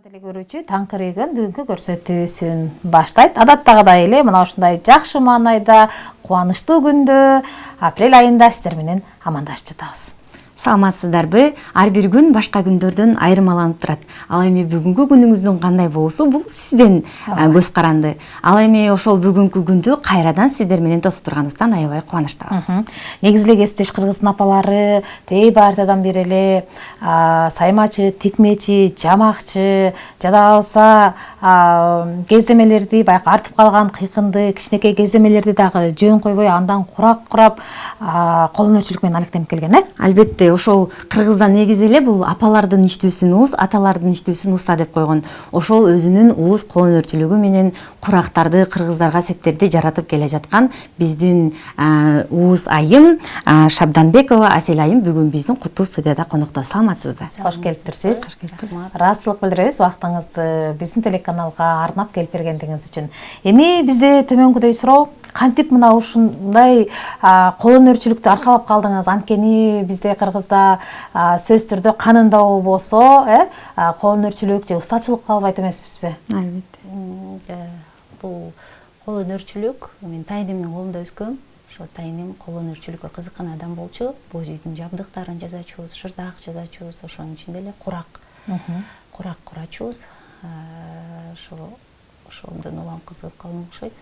Телекөрүүчү Таңкырыйгын бүгүнкү көрсөтүүсүн баштайт. Адаттагыдай эле мына ушундай жакшы маанайда, кубанычтуу күндө, апрель айында сиздер менен амандашып жатабыз. Саламатсыздарбы? Ар бир күн башка күндөрдөн айырмаланып турат. Ал эми бүгүнкү күнүңүздүн кандай болуусу бул сиздин көз каранды. Ал эми ошол бүгүнкү күндү кайрадан сиздер менен тосуп турганыбыздан аябай кубанычтабыз. Негизи эле кесиптеш кыргыздын апалары тээ баартадан бери эле саймачы, тикмечи, жамакчы, жада калса кездемелерди баягы артып калган кыйкынды кичинекей кездемелерди дагы жөн койбой андан курап кол өнөрчүлүк менен алектенип келген, Албетте, ошол кыргызда негизи эле бул апалардын иштөөсүн уус, аталардын иштөөсүн уста деп койгон. Ошол өзүнүн уус кол өнөрчүлүгү менен курактарды, кыргыздарга септерди жаратып келе жаткан биздин уус айым Шабданбекова Асель айым бүгүн биздин куттуу студияда конокто. Саламатсызбы? Кош келиптирсиз. Ыраазычылык билдиребиз убактыңызды биздин телеканалга арнап келип бергендигиңиз үчүн. Эми бизде төмөнгүдөй суроо, кантип мына ушундай кол өнөрчүлүктү аркалап калдыңыз? Анткени бизде кыргызда сөзсүз түрдө канында болбосо, кол өнөрчүлүк же устачылык калбайт эмеспизби? Албетте. Бул кол өнөрчүлүк мен тайнемдин колунда өскөм. Ошо тайнем кол өнөрчүлүккө кызыккан адам болчу. Боз үйдүн жабдыктарын жасачубуз, шырдак жасачубуз, ошонун ичинде эле курак курачубуз. Ошондон улам кызыгып калган окшойт.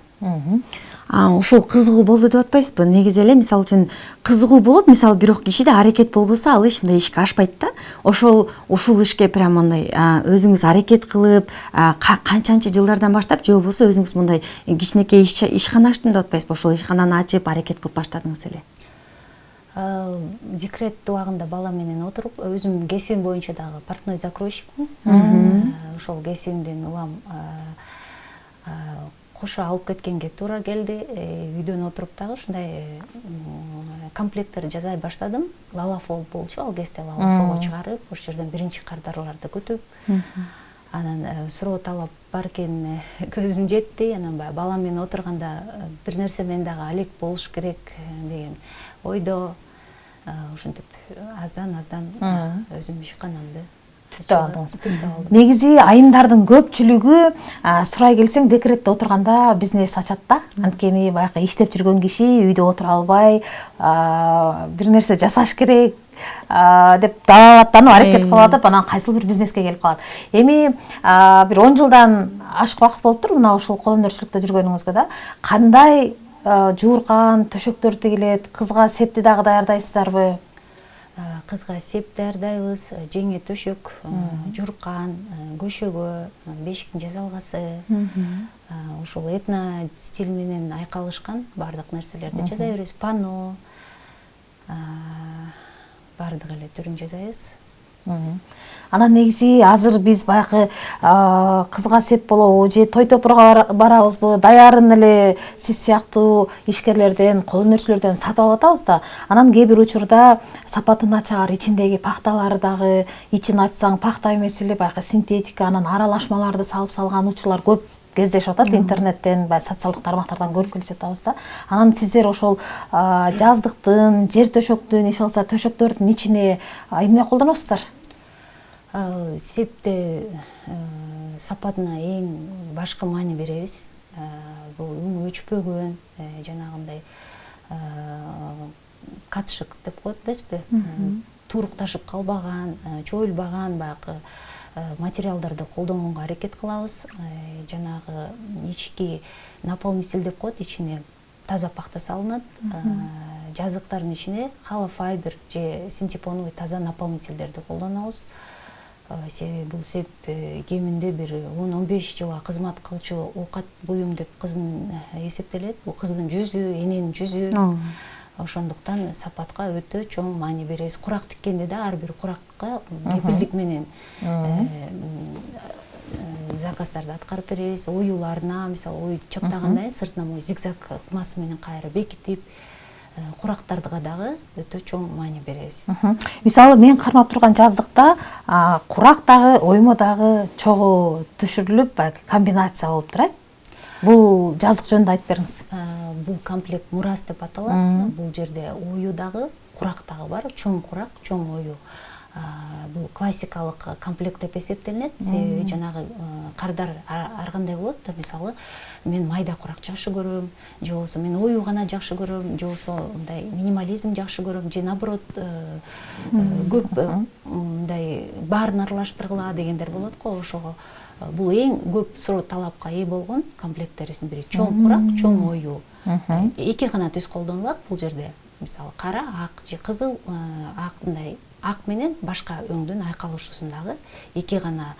Ошол кызыгуу болду деп атпайсызбы? Негизи эле мисалы үчүн кызыгуу болот, мисалы бирок кишиде аракет болбосо, ал эч мындай ишке ашпайт да. Ушул ишке прям мындай өзүңүз аракет кылып, канчанчы жылдардан баштап, же болбосо өзүңүз мындай кичинекей ишкана ачтым деп атпайсызбы? Ошол ишкананы ачып аракет кылып баштадыңыз эле. Декрет убагында бала менен отуруп, өзүм кесибим боюнча дагы портной закройщикмин. Ошол кесибимден улам кошо алып кеткенге туура келди. Үйдөн отуруп дагы ушундай комплекттерди жасай баштадым. Лалафо болчу, ал кезде лалафого чыгарып, ошол жерден биринчи кардарларды күтүп, анан суроо талап бар экен, көзүм жетти. Анан бала менен отурганда бир нерсе мен дагы алек болуш керек деген ойдо ушинтип аздан өзүм ишканамды түптөп алдым. Негизи айымдардын көпчүлүгү сурай келсең декретте отурганда бизнес ачат да. Анткени баягы иштеп жүргөн киши үйдө отура албай, бир нерсе жасаш керек деп далааттанып аракет кылып атып, анан кайсыл бир бизнеске келип калат. Эми бир 10 жылдан ашык убакыт болуптур мына ушул кол өнөрчүлүктө жүргөнүңүзгө да. Кандай жууркан, төшөктөр тигилет, кызга септи дагы даярдайсыздарбы? Кызга сеп даярдайбыз, жеңе төшөк, жууркан, көшөгө, бешиктин жасалгасы, ошол этно стиль менен айкалышкан бардык нерселерди жасай беребиз. Панно, бардык эле түрүн жасайбыз. Анан негизи азыр биз баягы кызга сеп болобу же той топурга барабызбы, даярын эле сиз сыяктуу ишкерлерден, кол өнөрчүлөрдөн сатып алып атабыз да. Анан кээ бир учурда сапаты начар, ичиндеги пахталары дагы, ичин ачсаң пахта эмес эле баягы синтетика, анан аралашмаларды салып салган учурлар көп кездешип атат. Интернеттен, социалдык тармактардан көрүп келе жатабыз да. Анан сиздер ошол жаздыктын, жер төшөктүн, иш кылса төшөктөрдүн ичине эмне колдоносуздар? Септе сапатына эң башкы маани беребиз. Бул үңү өчпөгөн, жанагындай катышык деп коет эмеспи? Турукташып калбаган, чоюлбаган баягы материалдарды колдонгонго аракет кылабыз. Жанагы ички наполнитель деп коет, ичине таза пахта салынат. Жазыктардын ичине холофайбер же синтепоновый таза наполнительдерди колдонобуз. Себеби бул сеп кеминде бир 10-15 жылга кызмат кылчу оокат буюм деп кыздын эсептелет. Бул кыздын жүзү, эненин жүзү. Ошондуктан сапатка өтө чоң маани беребиз. Курак тиккенде да ар бир куракка кепилдик менен заказдарды аткарып беребиз. Оюларына, мисалы, ою чаптагандан кийин сыртына зигзаг ыкмасы менен кайра бекитип, курактарга дагы өтө чоң маани беребиз. Мисалы, мен кармап турган жаздыкта курак дагы, оймо дагы чогуу түшүрүлүп, комбинация болуп тур. Бул жаздык жөнүндө айтып бериңиз. Бул комплект мурас деп аталат. Бул жерде ою дагы, курак дагы бар, чоң курак, чоң ою. бул классикалык комплект деп эсептелинет. Себеби жанагы кардар ар кандай болот. Мисалы мен майда курак жакшы көрөм, же болбосо мен ою гана жакшы көрөм, же болбосо мындай минимализм жакшы көрөм, же наоборот көп мындай баарын аралаштыргыла дегендер болот го. Ошого бул эң көп суроо талапка ээ болгон комплекттерибиздин бири. Чоң курак, чоң ою. Эки гана түс колдонулат бул жерде. Мисалы кара, ак же кызыл, ак мындай ак менен башка өңдүн айкалышуусундагы эки гана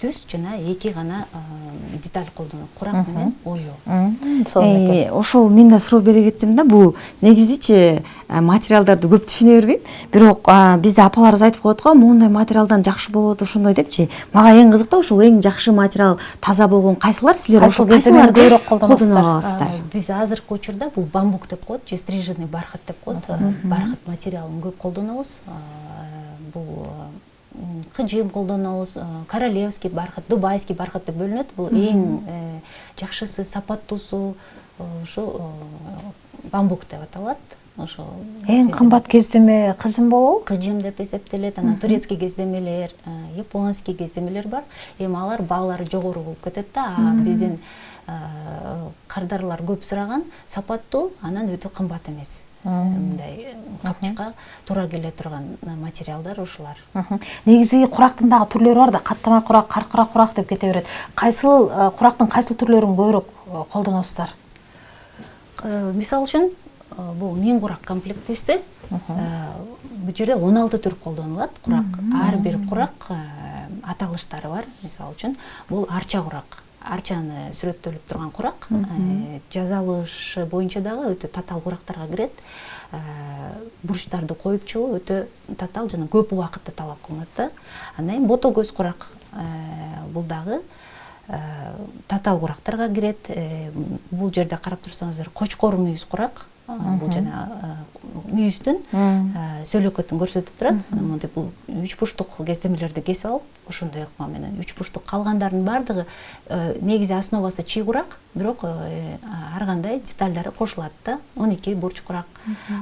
түс жана эки гана деталь колдонулат. Курак менен ою. Ошол мен да суроо бере кетсем да, бул негизичи материалдарды көп түшүнө бербейм. Бирок бизде апаларыбыз айтып коет го, моундай материалдан жакшы болот, ошондой депчи. Мага эң кызык да ошол эң жакшы материал таза болгон кайсылар? Силер ошол кайсыларды колдоно аласыздар? Биз азыркы учурда бул бамбук деп коет, же стриженный бархат деп коет. Бархат материалын көп колдонобуз. Бул кыжым колдонобуз, королевский бархат, дубайский бархат деп бөлүнөт. Бул эң жакшысы, сапаттуусу ушу бамбук деп аталат. Ошо эң кымбат кездеме кыжым болобу? Кыжым деп эсептелет. Анан турецкий кездемелер, японский кездемелер бар. Эми алар баалары жогору болуп кетет да. Биздин кардарлар көп сураган сапаттуу, анан өтө кымбат эмес. Мындай капчыкка туура келе турган материалдар ушулар. Негизи курактын дагы түрлөрү бар да, каттама курак, каркыра курак деп кете берет. Кайсыл курактын кайсыл түрлөрүн көбүрөөк колдоносуздар? Мисалы үчүн бул 1000 курак комплектибизде бул жерде 16 түр колдонулат. Курак, ар бир курак аталыштары бар. Мисалы үчүн бул арча курак. Арчаны сүрөттөлүп турган курак. Жазалышы боюнча дагы өтө татаал курактарга кирет. Бурчтарды коюп чыгуу өтө татаал жана көп убакытты талап кылынат да. Андан кийин бото көз курак бул дагы татаал курактарга кирет. Бул жерде карап турсаңыздар, кочкор мүйүз курак. Бул жана мүйүздүн сөөлөкөтүн көрсөтүп турат. Монтип бул 3 бурчтук кездемелерди кесип алып, ошондой ыкма менен 3 бурчтук калгандардын бардыгы негизи основасы чий курак, бирок ар кандай детальдары кошулат да. 12 бурч курак.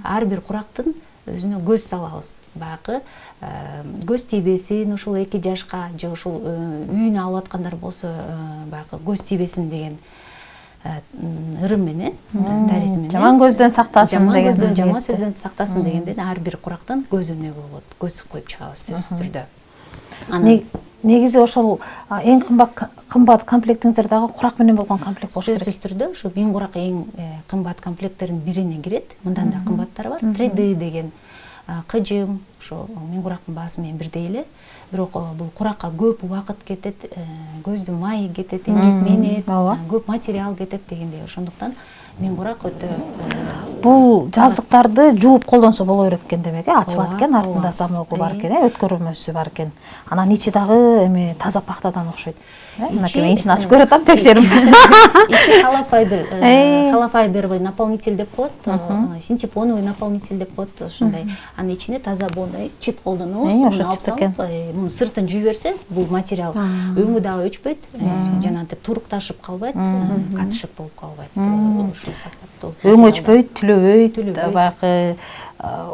Ар бир курактын өзүнө көз салабыз. Баягы көз тийбесин ушул 2 жашка же ушул үйүнө алып аткандар болсо баягы көз тийбесин деген ырым менен, дариз менен. Жаман көздөн сактасын деген. Жаман сөздөн сактасын дегенде ар бир курактын көз өнөгү болот. Көз коюп чыгабыз сөзсүз түрдө. Негизи ошол эң кымбат комплектиңиздер дагы курак менен болгон комплект болуш керек. Сөзсүз түрдө ушу 1000 курак эң кымбат комплекттердин бирине кирет. Мындан да кымбаттары бар. 3D деген кыжым, ошо 1000 курактын баасы менен бирдей эле. Бирок бул куракка көп убакыт кетет, көздүн майы кетет, эмгек менет, көп материал кетет дегендей. Ошондуктан 1000 курак өтө бул жаздыктарды жууп колдонсо боло берет экен демек, ачылат экен, артында замогу бар экен, өткөрүлмөсү бар экен. Анан ичи дагы эми таза пахтадан окшойт. Мынакей мен ичин ачып көрө атам, текшерип. Ичи холофайберовый наполнитель деп коет, синтепоновый наполнитель деп коет, ошондой. Анын ичине таза боундай чит колдонобуз, муну алып салып, муну сыртын жууп берсе, бул материал өңү дагы өчпөйт, жана антип турукташып калбайт, катышып болуп калбайт. Ушул сапаттуу. Өң өчпөйт, түлөбөйт, баягы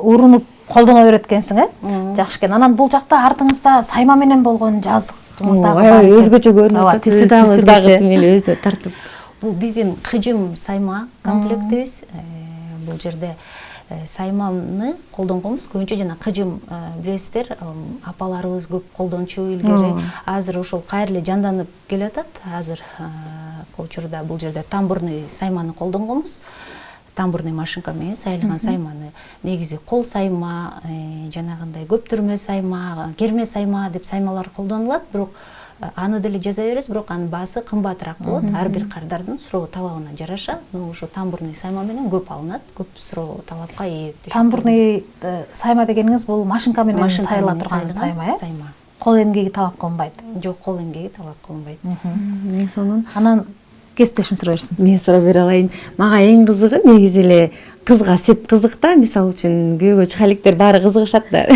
урунуп колдоно берет экенсиң, жакшы экен. Анан бул жакта артыңызда сайма менен болгон жаздыгыңыз дагы бар. Өзгөчө көрүнүп атат. Түсү дагы өзүнө тартып. Бул биздин кыжым сайма комплектибиз. Бул жерде сайманы колдонгонбуз. Көбүнчө жана кыжым билесиздер, апаларыбыз көп колдончу илгери. Азыр ошол кайрылы жанданып келатат. Азыр учурда бул жерде тамбурный сайманы колдонгонбуз. Тамбурный машинка менен сайылган сайманы. Негизи кол сайма, жанагындай көптүрмө сайма, керме сайма деп саймалар колдонулат. Бирок аны деле жаза беребиз, бирок анын баасы кымбатыраак болот. Ар бир кардардын суроо талабына жараша, ошо тамбурный сайма менен көп алынат, көп суроо талапка ээ. Тамбурный сайма дегениңиз бул машинка менен сайыла турган сайма, Сайма. Кол эмгеги талап кылынбайт. Жок, кол эмгеги талап кылынбайт. Мен сонун Анан кесиптешим сурай берсин. Мен сурап бере алайын. Мага эң кызыгы негизи эле кызга сеп кызык да, мисалы үчүн күйөөгө чыгаликтер баары кызыгышат да.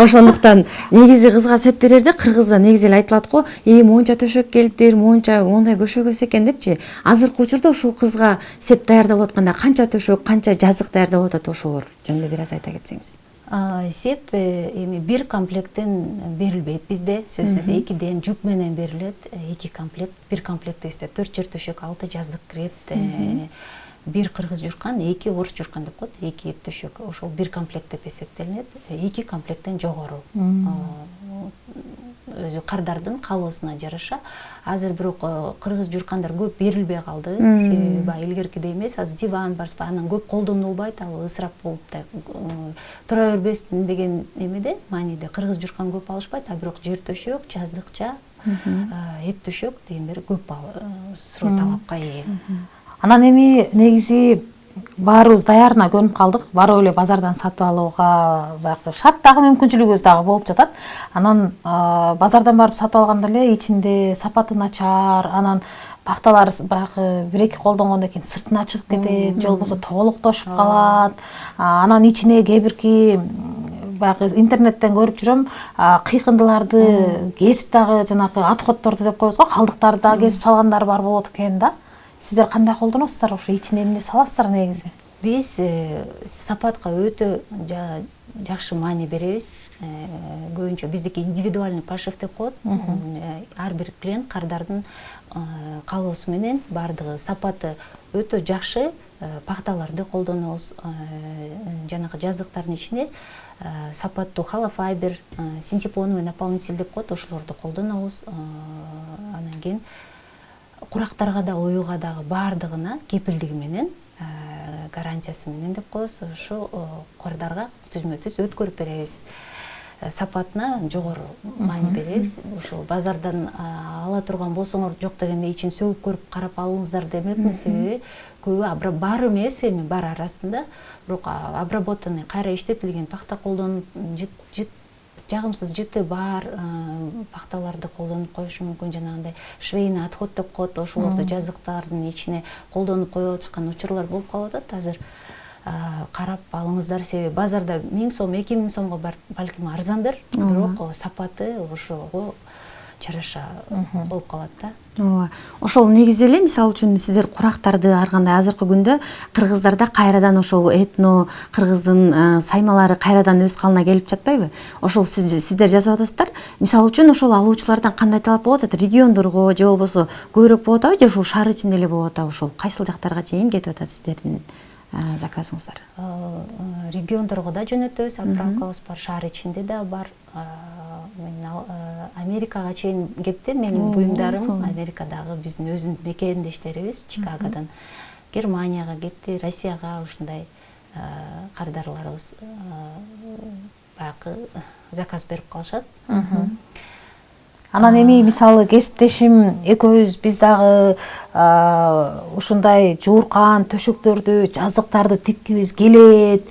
Ошондуктан негизи кызга сеп берерде кыргызда негизи эле айтылат го, моунча төшөк келиптир, моунча мондай көшөгөс экен депчи. Азыркы учурда ушул кызга сеп даярдалып атканда канча төшөк, канча жазык даярдалып атат ошолор жөнүндө бир аз айта кетсеңиз. Эсеп эми бир комплекттен берилбейт бизде, сөзсүз 2ден жуп менен берилет. 2 комплект, бир комплектте 4 жер төшөк, 6 жаздык кирет. Бир кыргыз журкан, 2 орус журкан деп коет. 2 төшөк, ошол бир комплект деп эсептелинет. 2 комплекттен жогору. Өзү кардардын каалоосуна жараша. Азыр бирок кыргыз журкандар көп берилбей калды. Себеби баягы илгеркидей эмес, азыр диван барса анан көп колдонулбайт, ал ысырап болуп да тура бербесин деген эмеде, мааниде кыргыз журкан көп алышпайт, а бирок жер төшөк, жаздыкча, эт төшөк дегендер көп суроо талапка ээ. Анан эми негизи баарыбыз даярына көнүп калдык. Барып эле базардан сатып алууга баягы шарттагы мүмкүнчүлүгүбүз дагы болуп жатат. Анан базардан барып сатып алганда эле ичинде сапаты начар, анан пахталар баягы бир-эки колдонгондон кийин сыртына чыгып кетет, же болбосо тоголуктошуп калат. Анан ичине кээ бирки баягы интернеттен көрүп жүрөм, кыйкындыларды кесип дагы жанагы отходторду деп коебуз го, калдыктарды дагы кесип салгандар бар болот экен да. Сиздер кандай колдоносуздар, ошо ичине эмне саласыздар негизи? Биз сапатка өтө жакшы маани беребиз. Көбүнчө биздики индивидуальный пошив деп коет. Ар бир клиент кардардын каалоосу менен бардыгы сапаты өтө жакшы пахталарды колдонобуз. Жанагы жаздыктардын ичине сапаттуу холофайбер, синтепоновый наполнитель деп коет, ошолорду колдонобуз. Анан кийин курактарга да, оюга дагы баардыгына кепилдиги менен, гарантиясы менен деп коебуз. Ошо кардарга түзмө-түз өткөрүп беребиз. Сапатына жогору маани беребиз. Ошо базардан ала турган болсоңор, жок дегенде ичин сөгүп көрүп карап алыңыздар демекмин. Себеби көбү бар эмес, эми бар арасында, бирок обработанный кайра иштетилген пахта колдонуп жагымсыз жыты бар пахталарды колдонуп коюшу мүмкүн. Жанагындай швейный отход деп коет, ошолорду жаздыктардын ичине колдонуп коюп атышкан учурлар болуп калып атат. Азыр карап алыңыздар, себеби базарда 1000 сом, 2000 сомго балким арзандыр, бирок сапаты ошого жараша болуп калат да. Ооба. Ошол негизи эле мисалы үчүн сиздер курактарды ар кандай азыркы күндө кыргыздарда кайрадан ошол этно кыргыздын саймалары кайрадан өз калына келип жатпайбы? Ошол сиздер жазып атасыздар. Мисалы үчүн ошол алуучулардан кандай талап болуп атат? Региондорго же болбосо көбүрөөк болуп атабы, же ошол шаар ичинде эле болуп атабы? Ошол кайсыл жактарга чейин кетип атат сиздердин заказыңыздар? Региондорго да жөнөтөбүз, отправкабыз бар, шаар ичинде да бар. Мен Америкага чейин кетти, менин буюмдарым Америкадагы биздин өзүнүн мекендештерибиз, Чикагодан Германияга кетти, Россияга ушундай кардарларыбыз баягы заказ берип калышат. Анан эми мисалы кесиптешим экөөбүз биз дагы ушундай жууркан төшөктөрдү, жаздыктарды тиккибиз келет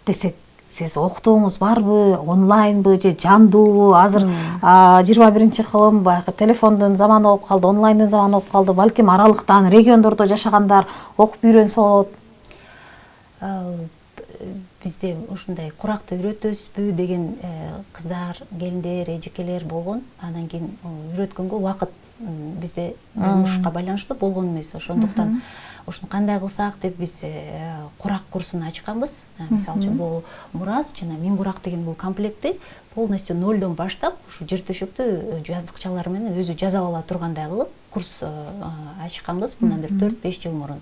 десек, сиз окутууңуз барбы, онлайнбы же жандуубу? Азыр 21-кылым баягы телефондун заманы болуп калды, онлайндын заманы болуп калды. Балким аралыктан региондордо жашагандар окуп үйрөнсө болот. Бизде ушундай куракты үйрөтөбүзбү деген кыздар, келиндер, эжекелер болгон. Андан кийин үйрөткөнгө убакыт бизде жумушка байланыштуу болгон эмес. Ошондуктан ушуну кандай кылсак деп биз курак курсун ачканбыз. Мисалы үчүн бул мурас жана 1000 курак деген бул комплекти полностью нолдон баштап, ушу жер төшөктү жаздыкчалар менен өзү жасап ала тургандай кылып курс ачканбыз мындан бир 4-5 жыл мурун.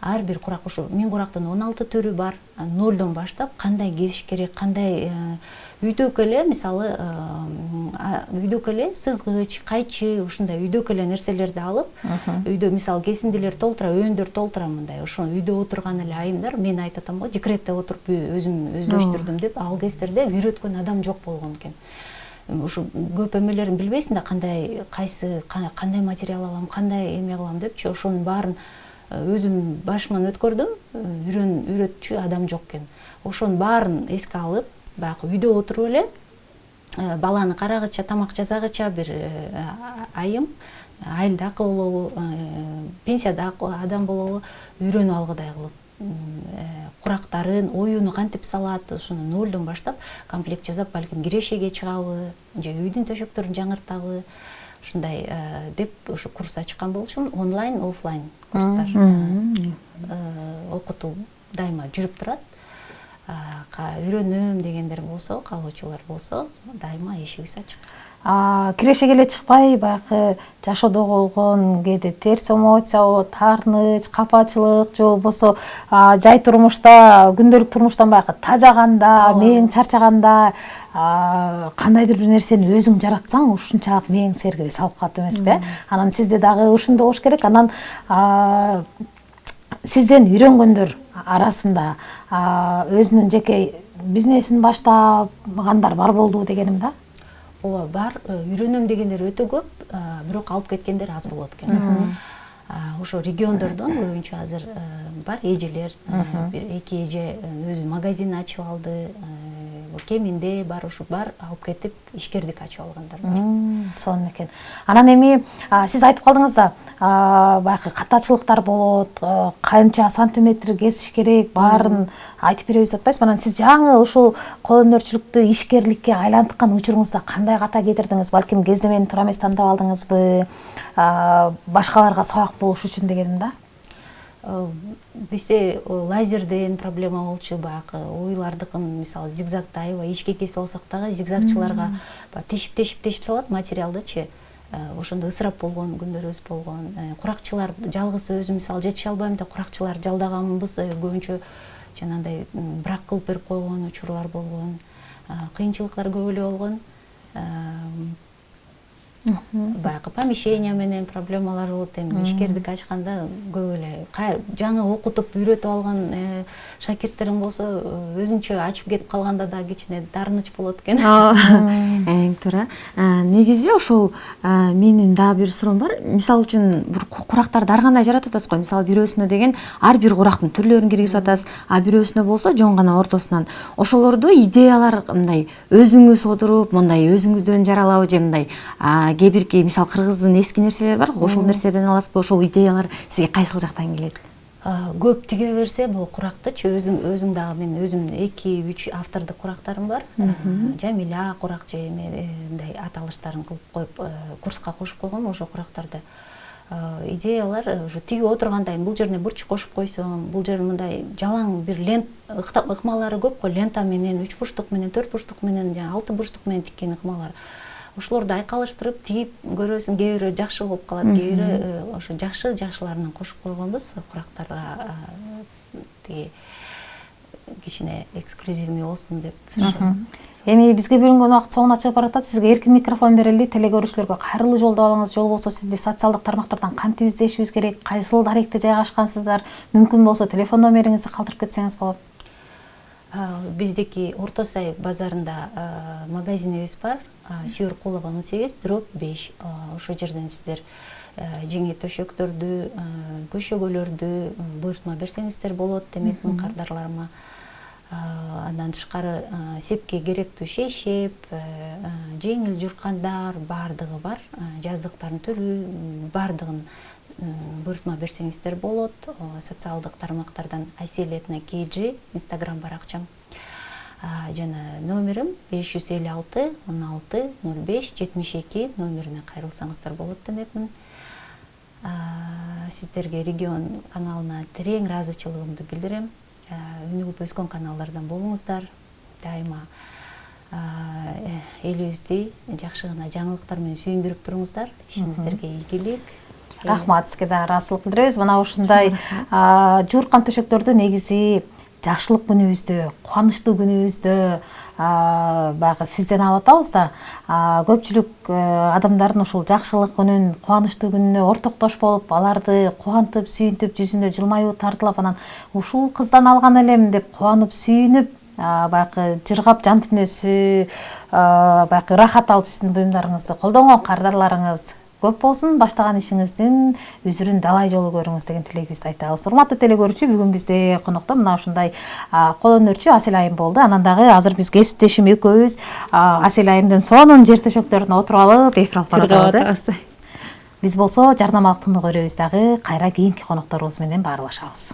Ар бир курак, ушу 1000 курактын 16 түрү бар. Нолдон баштап кандай кесиш керек, кандай үйдөгү эле, мисалы үйдөгү эле сызгыч, кайчы, ушундай үйдөгү эле нерселерди алып, үйдө мисалы кесиндилер толтура, өөндөр толтура мындай. Ошо үйдө отурган эле айымдар, мен айтып атам го, декретте отуруп өзүм өздөштүрдүм деп, ал кездерде үйрөткөн адам жок болгон экен. Ушу көп эмелерин билбейсиң да, кандай материал алам, кандай эме кылам депчи, ошонун баарын өзүм башыман өткөрдүм, үйрөтчү адам жок экен. Ошонун баарын эске алып, баягы үйдө отуруп эле баланы карагыча, тамак жасагыча бир айым, айылда акы болобу, пенсияда адам болобу, үйрөнүп алгыдай кылып курактарын, оюну кантип салат, ушуну нолдон баштап комплект жасап, балким кирешеге чыгабы, же үйдүн төшөктөрүн жаңыртабы, ушундай деп ушу курс ачкан болчумун. Онлайн, офлайн курстар. Окутуу дайыма жүрүп турат. үйрөнөм дегендер болсо, каалоочулар болсо, дайыма эшигибиз ачык. Киреше келе чыкпай, баягы жашоодо болгон кээде терс эмоция болот, таарыныч, капачылык же болбосо жай турмушта, күндөлүк турмуштан баягы тажаганда, мээң чарчаганда кандайдыр бир нерсени өзүң жаратсаң, ушунчалык мээң сергире салып калат эмеспи? Анан сизде дагы ушундай болуш керек. Анан сизден үйрөнгөндөр арасында өзүнүн жеке бизнесин баштагандар бар болду дегеним да. Ооба, бар. Үйрөнөм дегендер өтө көп, бирок алып кеткендер аз болот экен. Ошо региондордон көбүнчө азыр бар эжелер, бир эки эже өзү магазин ачып алды, кеминде бар, ушу бар алып кетип ишкердик ачып алгандар бар. Сонун экен. Анан эми сиз айтып калдыңыз да, баягы катачылыктар болот, канча сантиметр кесиш керек, баарын айтып беребиз деп атпайсызбы? Анан сиз жаңы ушул кол өнөрчүлүктү ишкерликке айлантыккан учуруңузда кандай ката кетирдиңиз? Балким кездемени туура эмес тандап алдыңызбы? Башкаларга сабак болуш үчүн дегеним да. Бизде лазерден проблема болчу, баягы уйлардыкын мисалы зигзагды аябай ичке кесип алсак дагы зигзагчыларга тешип салат материалдычы. Ошондо ысырап болгон күндөрүбүз болгон. Куракчылар жалгыз өзүм мисалы жетише албайм деп куракчылар жалдаганбыз, көбүнчө жанагындай брак кылып берип койгон учурлар болгон. Кыйынчылыктар көп эле болгон. Баягы помещение менен проблемалар болот. Эми ишкердик ачканда көп эле жаңы окутуп үйрөтүп алган шакирттерим болсо өзүнчө ачып кетип калганда да кичине дарыныч болот экен. Эң туура. Негизи ошол менин дагы бир суроом бар. Мисалы үчүн бир курактарды ар кандай жаратып атасыз го. Мисалы бирөөсүнө деген ар бир курактын түрлөрүн киргизип атасыз, а бирөөсүнө болсо жон гана ортосунан. Ошолорду идеялар мындай өзүңүз отуруп, мындай өзүңүздөн жаралабы же мындай кээ бирки мисалы кыргыздын эски нерселери бар, ошол нерседен аласызбы? Ошол идеялар сизге кайсыл жактан келет? Көп тиге берсе, бул курактычы өзүң дагы мен өзүм 2-3 автордук курактарым бар. Жамиля курак же мындай аталыштарын кылып коюп курска кошуп койгом ошол курактарды. Идеялар ушу тиги отургандай бул жерине бурчук кошуп койсом, бул жер мындай жалаң бир лент ыкмалары көп го, лента менен 3 бурчтук менен 4 бурчтук менен жана 6 бурчтук менен тиккен ыкмалар. Ошолорду айкалыштырып тигип көрөсүң, кээ бирөө жакшы болуп калат, кээ бирөө ошо жакшыларынан кошуп койгонбуз курактарга, тиги кичине эксклюзивный болсун деп. Эми бизге бөлүнгөн убакыт соңуна чыгып баратат. Сизге эркин микрофон берели, телекөрүүчүлөргө кайрылуу жолдоп алыңыз. Жол болсо сизди социалдык тармактардан кантип издешибиз керек, кайсыл даректе жайгашкансыздар, мүмкүн болсо телефон номериңизди калтырып кетсеңиз болот. Биздики Орто Сай базарында магазинибиз бар, Сүйөркулова 18/5. Ошол жерден сиздер жеңе төшөктөрдү, көшөгөлөрдү буйртма берсеңиздер болот, демекмин кардарларыма. Андан тышкары сепке керектүү шейшеп, жеңил журкандар бардыгы бар, жаздыктардын түрү бардыгын буйртма берсеңиздер болот. Социалдык тармактардан Аселетна KG Instagram баракчам. Жана номерим 556 16 05 72 номерине кайрылсаңыздар болот демекмин. Сиздерге регион каналына терең ыраазычылыгымды билдирем. Өнүгүп өскөн каналдардан болуңуздар. Дайыма элибизди жакшы гана жаңылыктар менен сүйүндүрүп туруңуздар. Ишиңиздерге ийгилик. Рахмат, сизге да ыраазычылык билдиребиз. Мына ушундай жууркан төшөктөрдү негизи жакшылык күнүбүздө, кубанычтуу күнүбүздө баягы сизден алып атабыз да. Көпчүлүк адамдардын ушул жакшылык күнүн, кубанычтуу күнүнө ортоктош болуп, аларды кубантып, сүйүнтүп, жүзүнө жылмаюу тартылып, анан ушул кыздан алган элем деп кубанып, сүйүнүп, баягы жыргап жан түйнөсү, баягы рахат алып сиздин буюмдарыңызды колдонгон кардарларыңыз көп болсун, баштаган ишиңиздин үзүрүн далай жолу көрүңүз деген тилегибизди айтабыз. Урматтуу телекөрүүчү, бүгүн бизде конокто мына ушундай кол өнөрчү Асель айым болду. Анан дагы азыр биз кесиптешим экөөбүз Асель айымдын сонун жер төшөктөрүнө отуруп алып эфир алып барабыз. Биз болсо жарнамалык тындоо көрөбүз дагы, кайра кийинки конокторубуз менен баарлашабыз.